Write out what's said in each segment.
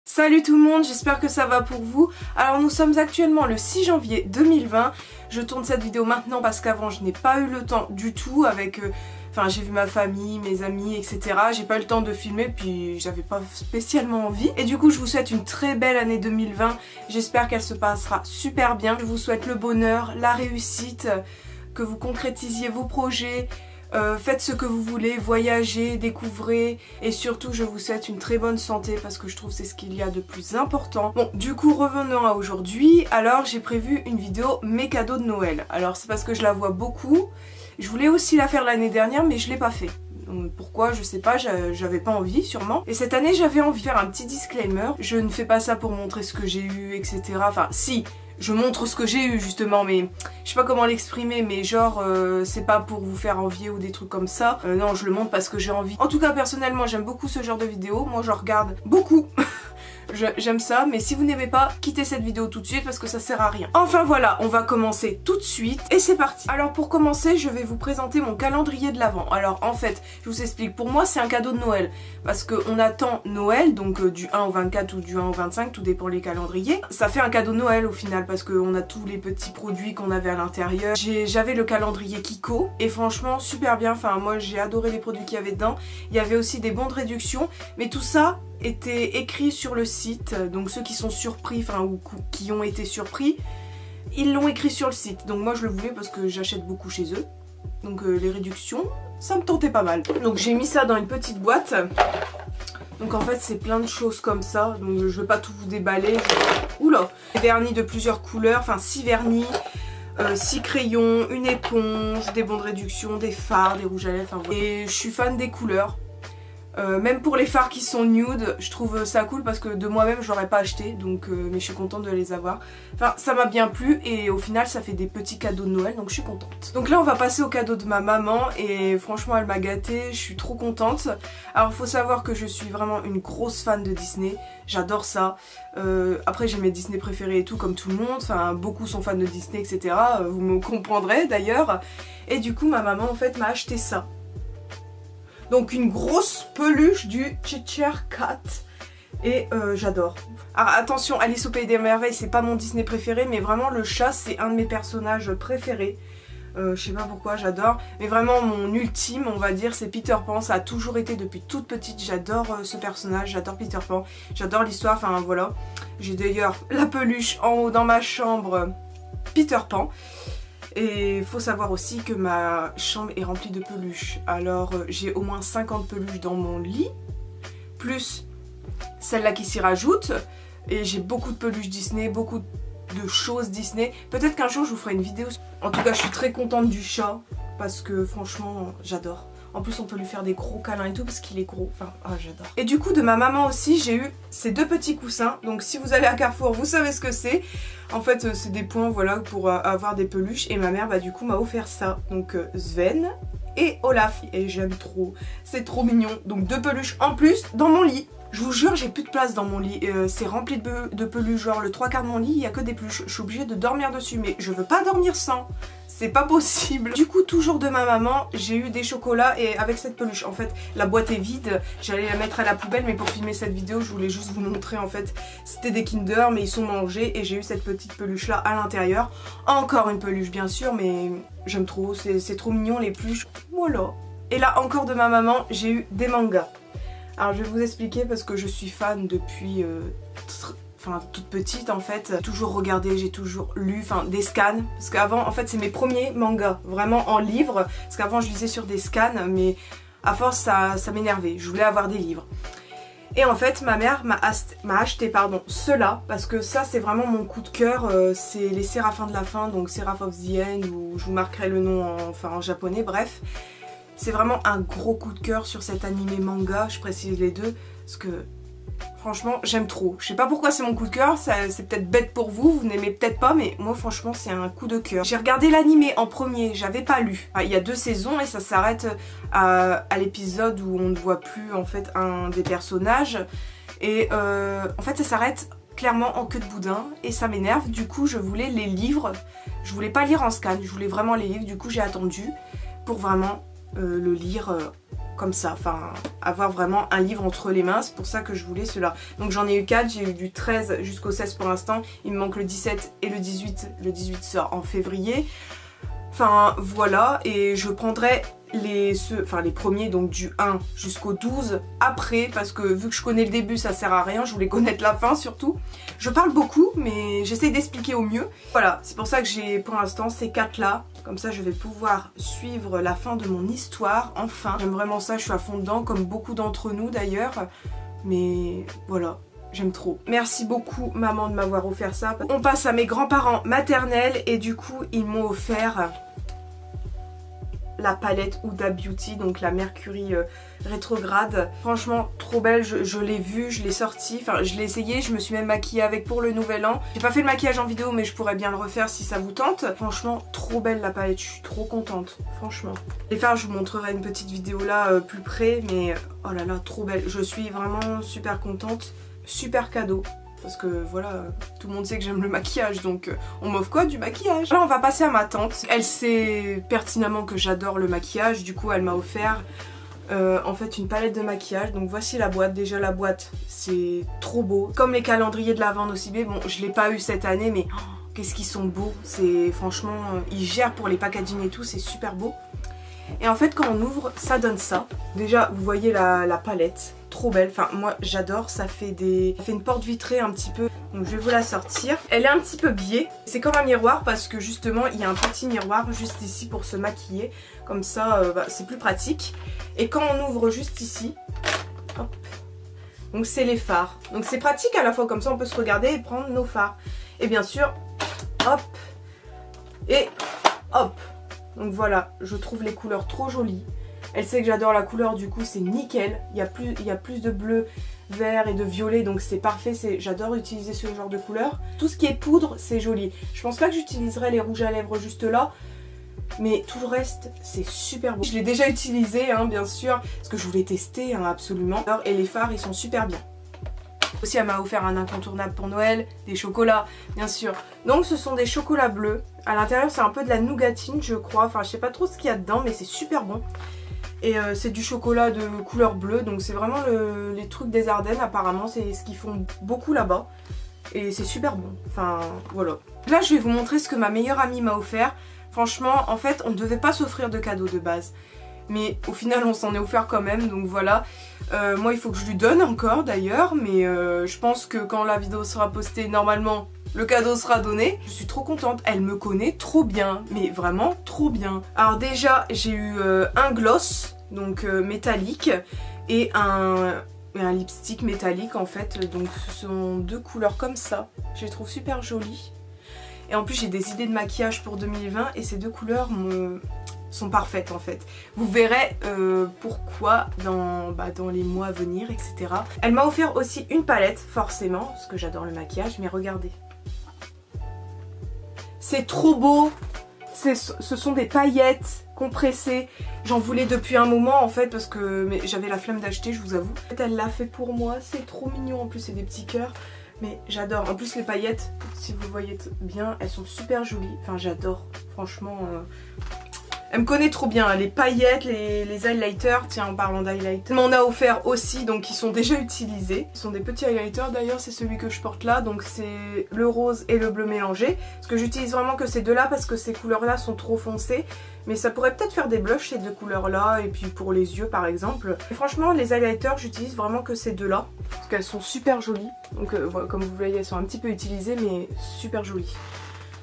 Salut tout le monde, j'espère que ça va pour vous. Alors nous sommes actuellement le 6 janvier 2020. Je tourne cette vidéo maintenant parce qu'avant je n'ai pas eu le temps du tout avec... Enfin j'ai vu ma famille, mes amis, etc. J'ai pas eu le temps de filmer puis j'avais pas spécialement envie. Et du coup je vous souhaite une très belle année 2020. J'espère qu'elle se passera super bien. Je vous souhaite le bonheur, la réussite, que vous concrétisiez vos projets. Faites ce que vous voulez, voyagez, découvrez et surtout je vous souhaite une très bonne santé parce que je trouve que c'est ce qu'il y a de plus important. Bon du coup revenons à aujourd'hui. Alors j'ai prévu une vidéo mes cadeaux de Noël. Alors c'est parce que je la vois beaucoup. Je voulais aussi la faire l'année dernière mais je l'ai pas fait. Pourquoi je sais pas, j'avais pas envie sûrement. Et cette année j'avais envie de faire un petit disclaimer. Je ne fais pas ça pour montrer ce que j'ai eu, etc. Enfin si, je montre ce que j'ai eu justement, mais je sais pas comment l'exprimer, mais genre c'est pas pour vous faire envier ou des trucs comme ça. Non, je le montre parce que j'ai envie. En tout cas personnellement j'aime beaucoup ce genre de vidéo, moi je regarde beaucoup. J'aime ça, mais si vous n'aimez pas, quittez cette vidéo tout de suite parce que ça sert à rien. Enfin voilà, on va commencer tout de suite et c'est parti. Alors pour commencer, je vais vous présenter mon calendrier de l'Avent. Alors en fait, je vous explique, pour moi c'est un cadeau de Noël parce qu'on attend Noël, donc du 1 au 24 ou du 1 au 25, tout dépend les calendriers. Ça fait un cadeau de Noël au final parce qu'on a tous les petits produits qu'on avait à l'intérieur. J'avais le calendrier Kiko et franchement super bien, enfin moi j'ai adoré les produits qu'il y avait dedans. Il y avait aussi des bons de réduction, mais tout ça était écrit sur le site, donc ceux qui sont surpris, enfin ou qui ont été surpris, ils l'ont écrit sur le site. Donc moi je le voulais parce que j'achète beaucoup chez eux, donc les réductions, ça me tentait pas mal. Donc j'ai mis ça dans une petite boîte. Donc en fait c'est plein de choses comme ça, donc je vais pas tout vous déballer. Oula, des vernis de plusieurs couleurs, enfin 6 vernis. 6 crayons, une éponge, des bons de réduction, des fards, des rouges à lèvres, enfin, voilà. Et je suis fan des couleurs. Même pour les fards qui sont nude, je trouve ça cool parce que de moi-même je l'aurais pas acheté, donc mais je suis contente de les avoir. Enfin ça m'a bien plu et au final ça fait des petits cadeaux de Noël, donc je suis contente. Donc là on va passer au cadeau de ma maman et franchement elle m'a gâtée, je suis trop contente. Alors faut savoir que je suis vraiment une grosse fan de Disney, j'adore ça. Après j'ai mes Disney préférés et tout comme tout le monde, enfin beaucoup sont fans de Disney etc. Vous me comprendrez d'ailleurs. Et du coup ma maman en fait m'a acheté ça. Donc une grosse peluche du Cheshire Cat et j'adore. Alors attention, Alice au Pays des Merveilles c'est pas mon Disney préféré mais vraiment le chat c'est un de mes personnages préférés. Je sais pas pourquoi, j'adore. Mais vraiment mon ultime on va dire c'est Peter Pan, ça a toujours été depuis toute petite, j'adore ce personnage, j'adore Peter Pan, j'adore l'histoire, enfin voilà. J'ai d'ailleurs la peluche en haut dans ma chambre Peter Pan. Et il faut savoir aussi que ma chambre est remplie de peluches. Alors j'ai au moins 50 peluches dans mon lit, plus celle-là qui s'y rajoute. Et j'ai beaucoup de peluches Disney, beaucoup de choses Disney. Peut-être qu'un jour je vous ferai une vidéo. En tout cas je suis très contente du chat parce que franchement j'adore. En plus on peut lui faire des gros câlins et tout parce qu'il est gros, enfin j'adore. Et du coup de ma maman aussi j'ai eu ces deux petits coussins. Donc si vous allez à Carrefour vous savez ce que c'est. En fait c'est des points voilà pour avoir des peluches. Et ma mère bah du coup m'a offert ça. Donc Sven et Olaf. Et j'aime trop, c'est trop mignon. Donc deux peluches en plus dans mon lit. Je vous jure j'ai plus de place dans mon lit, c'est rempli de peluches, genre le 3/4 de mon lit il n'y a que des peluches, je suis obligée de dormir dessus mais je veux pas dormir sans, c'est pas possible. Du coup toujours de ma maman j'ai eu des chocolats et avec cette peluche, en fait la boîte est vide, j'allais la mettre à la poubelle mais pour filmer cette vidéo je voulais juste vous montrer en fait, c'était des Kinder mais ils sont mangés et j'ai eu cette petite peluche là à l'intérieur, encore une peluche bien sûr mais j'aime trop, c'est trop mignon les peluches, voilà. Et là encore de ma maman j'ai eu des mangas. Alors je vais vous expliquer parce que je suis fan depuis toute petite en fait. J'ai toujours regardé, j'ai toujours lu, enfin des scans. Parce qu'avant en fait c'est mes premiers mangas, vraiment en livre. Parce qu'avant je lisais sur des scans mais à force ça m'énervait, je voulais avoir des livres. Et en fait ma mère m'a acheté ceux-là parce que ça c'est vraiment mon coup de cœur, c'est les Séraphins de la fin, donc Seraph of the End ou je vous marquerai le nom en japonais, bref. C'est vraiment un gros coup de cœur sur cet animé manga, je précise les deux, parce que franchement j'aime trop. Je sais pas pourquoi c'est mon coup de cœur, c'est peut-être bête pour vous, vous n'aimez peut-être pas, mais moi franchement c'est un coup de cœur. J'ai regardé l'animé en premier, j'avais pas lu. Enfin, il y a 2 saisons et ça s'arrête à l'épisode où on ne voit plus en fait un des personnages. Et en fait ça s'arrête clairement en queue de boudin et ça m'énerve. Du coup je voulais les livres, je voulais pas lire en scan, je voulais vraiment les livres, du coup j'ai attendu pour vraiment le lire comme ça, enfin avoir vraiment un livre entre les mains, c'est pour ça que je voulais cela. Donc j'en ai eu 4, j'ai eu du 13 jusqu'au 16 pour l'instant, il me manque le 17 et le 18 sort en février. Enfin voilà, et je prendrai les premiers, donc du 1 jusqu'au 12 après, parce que vu que je connais le début ça sert à rien, je voulais connaître la fin surtout. Je parle beaucoup mais j'essaie d'expliquer au mieux. Voilà, c'est pour ça que j'ai pour l'instant ces 4 là, comme ça je vais pouvoir suivre la fin de mon histoire, enfin. J'aime vraiment ça, je suis à fond dedans, comme beaucoup d'entre nous d'ailleurs, mais voilà. J'aime trop. Merci beaucoup maman de m'avoir offert ça. On passe à mes grands-parents maternels et du coup ils m'ont offert la palette Huda Beauty, donc la Mercury rétrograde. Franchement trop belle, je l'ai vue, je l'ai sortie, enfin je l'ai essayé, je me suis même maquillée avec pour le nouvel an. J'ai pas fait le maquillage en vidéo mais je pourrais bien le refaire si ça vous tente. Franchement trop belle la palette, je suis trop contente, franchement. Les fards je vous montrerai une petite vidéo là plus près, mais oh là là trop belle, je suis vraiment super contente. Super cadeau. Parce que voilà, tout le monde sait que j'aime le maquillage, donc on m'offre quoi? Du maquillage. Là on va passer à ma tante. Elle sait pertinemment que j'adore le maquillage, du coup elle m'a offert en fait une palette de maquillage. Donc voici la boîte, déjà la boîte c'est trop beau. Comme les calendriers de l'Avent d'Ocibé, bon je l'ai pas eu cette année mais oh, qu'est-ce qu'ils sont beaux. C'est franchement, ils gèrent pour les packaging et tout, c'est super beau. Et en fait quand on ouvre ça donne ça. Déjà vous voyez la palette. Trop belle, enfin moi j'adore, ça fait une porte vitrée un petit peu, donc je vais vous la sortir. Elle est un petit peu biais, c'est comme un miroir parce que justement il y a un petit miroir juste ici pour se maquiller, comme ça c'est plus pratique. Et quand on ouvre juste ici, hop, donc c'est les fards, donc c'est pratique à la fois, comme ça on peut se regarder et prendre nos fards. Et bien sûr, hop, et hop, donc voilà, je trouve les couleurs trop jolies. Elle sait que j'adore la couleur, du coup c'est nickel. Il y a plus de bleu, vert et de violet, donc c'est parfait. J'adore utiliser ce genre de couleur. Tout ce qui est poudre, c'est joli. Je pense pas que j'utiliserai les rouges à lèvres juste là, mais tout le reste, c'est super beau. Je l'ai déjà utilisé, hein, bien sûr, parce que je voulais tester, hein, absolument. Et les fards, ils sont super bien. Aussi, elle m'a offert un incontournable pour Noël, des chocolats, bien sûr. Donc ce sont des chocolats bleus. À l'intérieur, c'est un peu de la nougatine, je crois. Enfin, je sais pas trop ce qu'il y a dedans, mais c'est super bon. Et c'est du chocolat de couleur bleue, donc c'est vraiment les trucs des Ardennes apparemment, c'est ce qu'ils font beaucoup là-bas. Et c'est super bon, enfin voilà. Là je vais vous montrer ce que ma meilleure amie m'a offert. Franchement en fait on ne devait pas s'offrir de cadeaux de base. Mais au final on s'en est offert quand même, donc voilà. Moi il faut que je lui donne encore d'ailleurs, mais je pense que quand la vidéo sera postée normalement le cadeau sera donné. Je suis trop contente, elle me connaît trop bien, mais vraiment trop bien. Alors déjà j'ai eu un gloss, donc métallique, et un lipstick métallique en fait. Donc ce sont deux couleurs comme ça, je les trouve super jolies. Et en plus j'ai des idées de maquillage pour 2020 et ces deux couleurs sont parfaites en fait. Vous verrez pourquoi dans les mois à venir, etc. Elle m'a offert aussi une palette, forcément, parce que j'adore le maquillage, mais regardez. C'est trop beau, ce sont des paillettes compressées. J'en voulais depuis un moment en fait parce que j'avais la flemme d'acheter, je vous avoue. En fait, elle l'a fait pour moi, c'est trop mignon, en plus c'est des petits cœurs. Mais j'adore, en plus les paillettes, si vous voyez bien, elles sont super jolies. Enfin j'adore, franchement. Elle me connaît trop bien, les paillettes, les highlighters, tiens en parlant d'highlighters. Elle m'en a offert aussi, donc ils sont déjà utilisés. Ce sont des petits highlighters d'ailleurs, c'est celui que je porte là, donc c'est le rose et le bleu mélangé. Parce que j'utilise vraiment que ces deux là parce que ces couleurs là sont trop foncées. Mais ça pourrait peut-être faire des blushs ces deux couleurs là, et puis pour les yeux par exemple. Et franchement les highlighters j'utilise vraiment que ces deux là, parce qu'elles sont super jolies. Donc voilà, comme vous voyez elles sont un petit peu utilisées mais super jolies.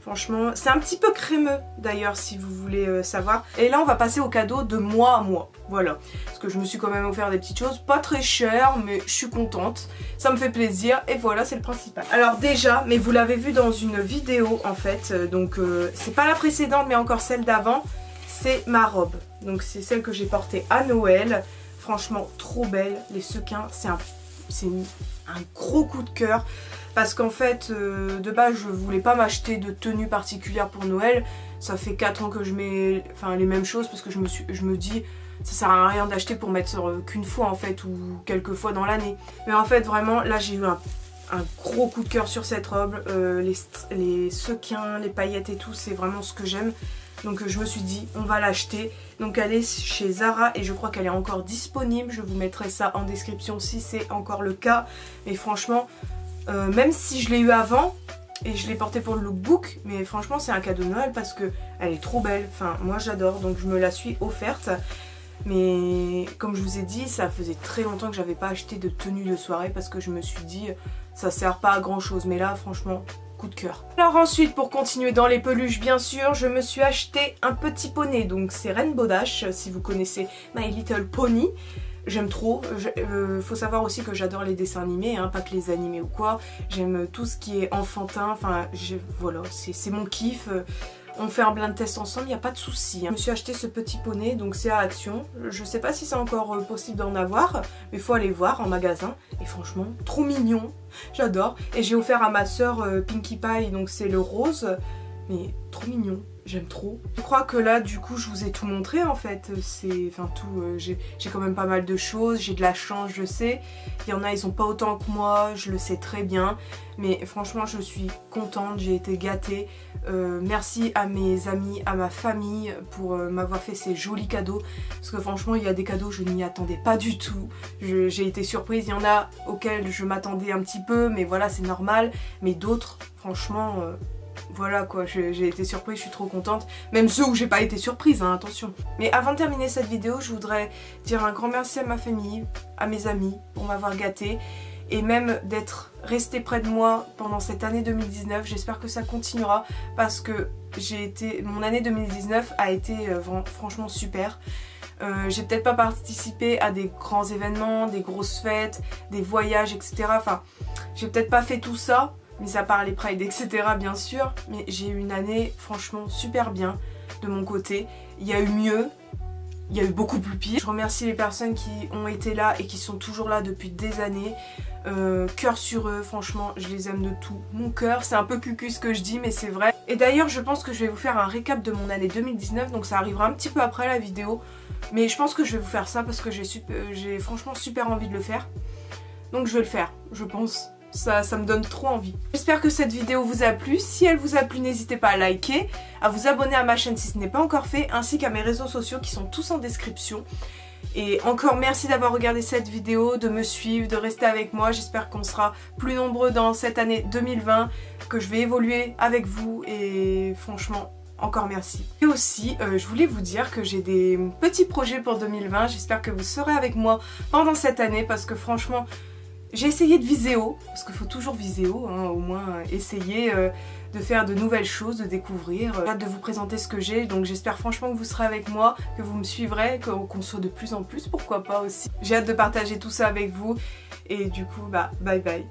Franchement, c'est un petit peu crémeux d'ailleurs si vous voulez savoir. Et là on va passer au cadeau de moi à moi. Voilà. Parce que je me suis quand même offert des petites choses, pas très chères, mais je suis contente. Ça me fait plaisir et voilà, c'est le principal. Alors déjà, mais vous l'avez vu dans une vidéo en fait, donc c'est pas la précédente mais encore celle d'avant, c'est ma robe. Donc c'est celle que j'ai portée à Noël. Franchement trop belle, les sequins, c'est un gros coup de cœur. Parce qu'en fait, de base, je voulais pas m'acheter de tenue particulière pour Noël. Ça fait 4 ans que je mets les mêmes choses parce que je me dis ça sert à rien d'acheter pour mettre qu'une fois en fait ou quelques fois dans l'année. Mais en fait, vraiment, là j'ai eu un gros coup de cœur sur cette robe. Les sequins, les paillettes et tout, c'est vraiment ce que j'aime. Donc je me suis dit on va l'acheter. Donc elle est chez Zara et je crois qu'elle est encore disponible. Je vous mettrai ça en description si c'est encore le cas. Mais franchement, même si je l'ai eu avant et je l'ai portée pour le lookbook, mais franchement c'est un cadeau de Noël parce que elle est trop belle. Enfin moi j'adore, donc je me la suis offerte. Mais comme je vous ai dit, ça faisait très longtemps que j'avais pas acheté de tenue de soirée parce que je me suis dit ça sert pas à grand chose. Mais là franchement, coup de cœur. Alors ensuite, pour continuer dans les peluches bien sûr, je me suis acheté un petit poney. Donc c'est Rainbow Dash, si vous connaissez My Little Pony. J'aime trop. Faut savoir aussi que j'adore les dessins animés, hein, pas que les animés ou quoi. J'aime tout ce qui est enfantin. Enfin voilà, c'est mon kiff. On fait un blind test ensemble, il n'y a pas de souci. Je me suis acheté ce petit poney, donc c'est à Action. Je sais pas si c'est encore possible d'en avoir, mais il faut aller voir en magasin. Et franchement, trop mignon, j'adore. Et j'ai offert à ma soeur Pinkie Pie, donc c'est le rose. Mais trop mignon, j'aime trop. Je crois que là du coup je vous ai tout montré en fait. Enfin tout, j'ai quand même pas mal de choses, j'ai de la chance je sais. Il y en a ils ont pas autant que moi, je le sais très bien. Mais franchement je suis contente, j'ai été gâtée. Merci à mes amis, à ma famille pour m'avoir fait ces jolis cadeaux. Parce que franchement il y a des cadeaux je n'y attendais pas du tout. J'ai été surprise, il y en a auxquels je m'attendais un petit peu mais voilà c'est normal. Mais d'autres franchement... voilà quoi, j'ai été surprise, je suis trop contente. Même ceux où j'ai pas été surprise, hein, attention. Mais avant de terminer cette vidéo, je voudrais dire un grand merci à ma famille, à mes amis pour m'avoir gâtée. Et même d'être resté près de moi pendant cette année 2019. J'espère que ça continuera parce que mon année 2019 a été franchement super. J'ai peut-être pas participé à des grands événements, des grosses fêtes, des voyages, etc. Enfin, j'ai peut-être pas fait tout ça. Mis à part les prides etc bien sûr, mais j'ai eu une année franchement super bien de mon côté. Il y a eu mieux, il y a eu beaucoup plus pire. Je remercie les personnes qui ont été là et qui sont toujours là depuis des années. Cœur sur eux, franchement je les aime de tout mon cœur. C'est un peu cucu ce que je dis mais c'est vrai. Et d'ailleurs je pense que je vais vous faire un récap de mon année 2019, donc ça arrivera un petit peu après la vidéo. Mais je pense que je vais vous faire ça parce que j'ai franchement super envie de le faire. Donc je vais le faire, je pense. Ça me donne trop envie. J'espère que cette vidéo vous a plu. Si elle vous a plu, n'hésitez pas à liker, à vous abonner à ma chaîne si ce n'est pas encore fait, ainsi qu'à mes réseaux sociaux qui sont tous en description. Et encore merci d'avoir regardé cette vidéo, de me suivre, de rester avec moi. J'espère qu'on sera plus nombreux dans cette année 2020, que je vais évoluer avec vous et franchement... encore merci. Et aussi, je voulais vous dire que j'ai des petits projets pour 2020. J'espère que vous serez avec moi pendant cette année parce que franchement... j'ai essayé de viser haut, parce qu'il faut toujours viser haut, hein, au moins essayer de faire de nouvelles choses, de découvrir. J'ai hâte de vous présenter ce que j'ai, donc j'espère franchement que vous serez avec moi, que vous me suivrez, qu'on soit de plus en plus, pourquoi pas aussi. J'ai hâte de partager tout ça avec vous, et du coup, bah bye bye.